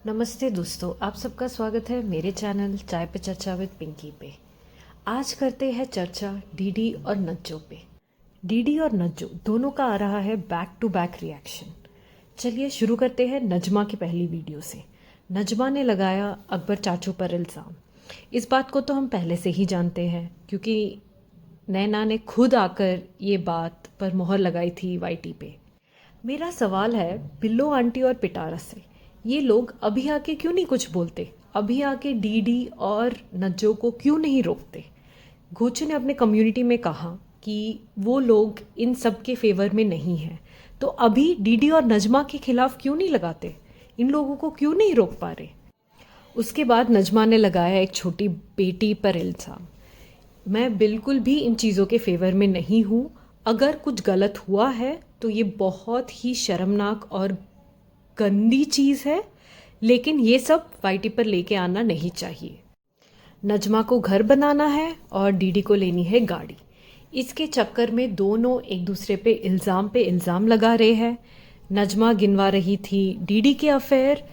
नमस्ते दोस्तों, आप सबका स्वागत है मेरे चैनल चाय पे चर्चा विद पिंकी पे। आज करते हैं चर्चा डीडी और नज्जो पे। डीडी और नज्जो दोनों का आ रहा है बैक टू बैक रिएक्शन। चलिए शुरू करते हैं नजमा की पहली वीडियो से। नजमा ने लगाया अकबर चाचू पर इल्ज़ाम। इस बात को तो हम पहले से ही जानते हैं क्योंकि नैना ने खुद आकर ये बात पर मोहर लगाई थी वाईटी पे। मेरा सवाल है बिल्लो आंटी और पिटारा से, ये लोग अभी आके क्यों नहीं कुछ बोलते? अभी आके डीडी और नज्जो को क्यों नहीं रोकते? गोचू ने अपने कम्युनिटी में कहा कि वो लोग इन सब के फेवर में नहीं हैं, तो अभी डीडी और नजमा के खिलाफ क्यों नहीं लगाते? इन लोगों को क्यों नहीं रोक पा रहे? उसके बाद नजमा ने लगाया एक छोटी बेटी पर इल्ज़ाम। मैं बिल्कुल भी इन चीज़ों के फेवर में नहीं हूँ। अगर कुछ गलत हुआ है तो ये बहुत ही शर्मनाक और गंदी चीज़ है, लेकिन ये सब वाईटी पर लेके आना नहीं चाहिए। नजमा को घर बनाना है और डीडी को लेनी है गाड़ी। इसके चक्कर में दोनों एक दूसरे पे इल्ज़ाम लगा रहे हैं। नजमा गिनवा रही थी डीडी के अफेयर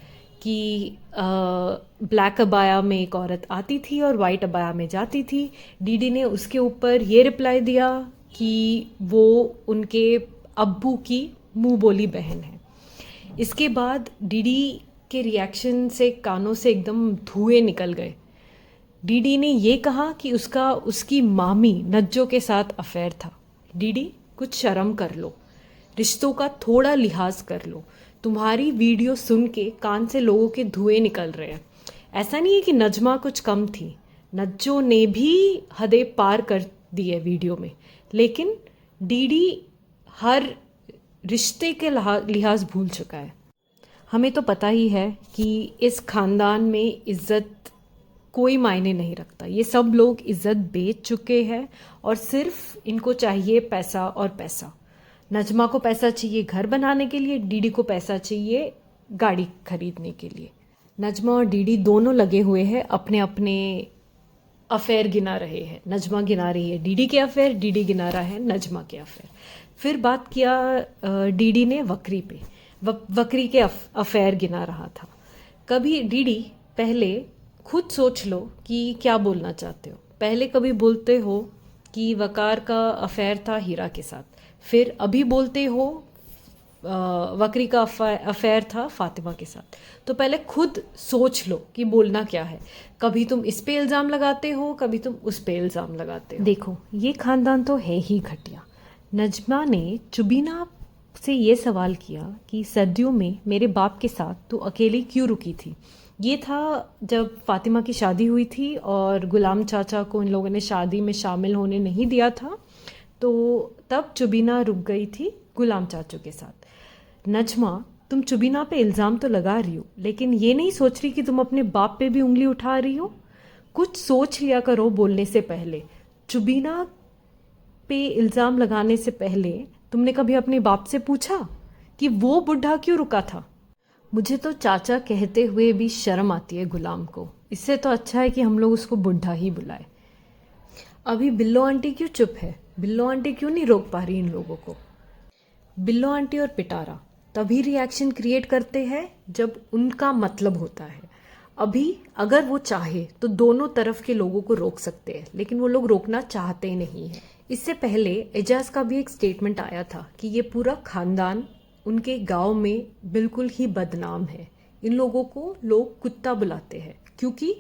कि ब्लैक अबाया में एक औरत आती थी और वाइट अबाया में जाती थी। डीडी ने उसके ऊपर ये रिप्लाई दिया कि वो उनके अब्बू की मुंह बोली बहन है। इसके बाद डीडी के रिएक्शन से कानों से एकदम धुएं निकल गए। डीडी ने ये कहा कि उसकी मामी नज्जो के साथ अफेयर था। डीडी, कुछ शर्म कर लो, रिश्तों का थोड़ा लिहाज कर लो। तुम्हारी वीडियो सुन के कान से लोगों के धुएं निकल रहे हैं। ऐसा नहीं है कि नजमा कुछ कम थी, नज्जो ने भी हदें पार कर दी है वीडियो में, लेकिन डीडी हर रिश्ते के लिहाज भूल चुका है। हमें तो पता ही है कि इस खानदान में इज्जत कोई मायने नहीं रखता। ये सब लोग इज्जत बेच चुके हैं और सिर्फ इनको चाहिए पैसा और पैसा। नजमा को पैसा चाहिए घर बनाने के लिए, डीडी को पैसा चाहिए गाड़ी खरीदने के लिए। नजमा और डीडी दोनों लगे हुए हैं अपने अपने अफेयर गिना रहे हैं। नजमा गिना रही है डीडी के अफेयर, डीडी गिना रहा है नजमा के अफेयर। फिर बात किया डीडी ने वकरी पे। वकरी के अफेयर गिना रहा था। कभी डीडी, पहले खुद सोच लो कि क्या बोलना चाहते हो। पहले कभी बोलते हो कि वकार का अफेयर था हीरा के साथ, फिर अभी बोलते हो वकरी का अफेयर था फातिमा के साथ। तो पहले खुद सोच लो कि बोलना क्या है। कभी तुम इस पे इल्ज़ाम लगाते हो, कभी तुम उस पे इल्ज़ाम लगाते हो। देखो, ये खानदान तो है ही घटिया। नजमा ने चुबीना से ये सवाल किया कि सर्दियों में मेरे बाप के साथ तू अकेली क्यों रुकी थी। ये था जब फातिमा की शादी हुई थी और गुलाम चाचा को इन लोगों ने शादी में शामिल होने नहीं दिया था, तो तब चुबीना रुक गई थी गुलाम चाचू के साथ। नजमा, तुम चुबीना पे इल्ज़ाम तो लगा रही हो, लेकिन ये नहीं सोच रही कि तुम अपने बाप पे भी उंगली उठा रही हो। कुछ सोच लिया करो बोलने से पहले। चुबीना पे इल्ज़ाम लगाने से पहले तुमने कभी अपने बाप से पूछा कि वो बुढ़ा क्यों रुका था? मुझे तो चाचा कहते हुए भी शर्म आती है गुलाम को। इससे तो अच्छा है कि हम लोग उसको बुढ़ा ही बुलाए। अभी बिल्लो आंटी क्यों चुप है? बिल्लो आंटी क्यों नहीं रोक पा रही इन लोगों को? बिल्लो आंटी और पिटारा तभी रिएक्शन क्रिएट करते हैं जब उनका मतलब होता है। अभी अगर वो चाहे तो दोनों तरफ के लोगों को रोक सकते हैं, लेकिन वो लोग रोकना चाहते नहीं हैं। इससे पहले एजाज का भी एक स्टेटमेंट आया था कि ये पूरा खानदान उनके गांव में बिल्कुल ही बदनाम है। इन लोगों को लोग कुत्ता बुलाते हैं क्योंकि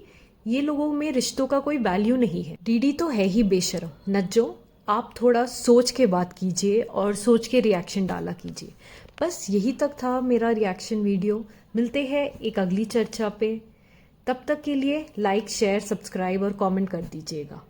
ये लोगों में रिश्तों का कोई वैल्यू नहीं है। डीडी तो है ही बेशर्म। नज्जो, आप थोड़ा सोच के बात कीजिए और सोच के रिएक्शन डाला कीजिए। बस यही तक था मेरा रिएक्शन वीडियो। मिलते हैं एक अगली चर्चा पे। तब तक के लिए लाइक, शेयर, सब्सक्राइब और कमेंट कर दीजिएगा।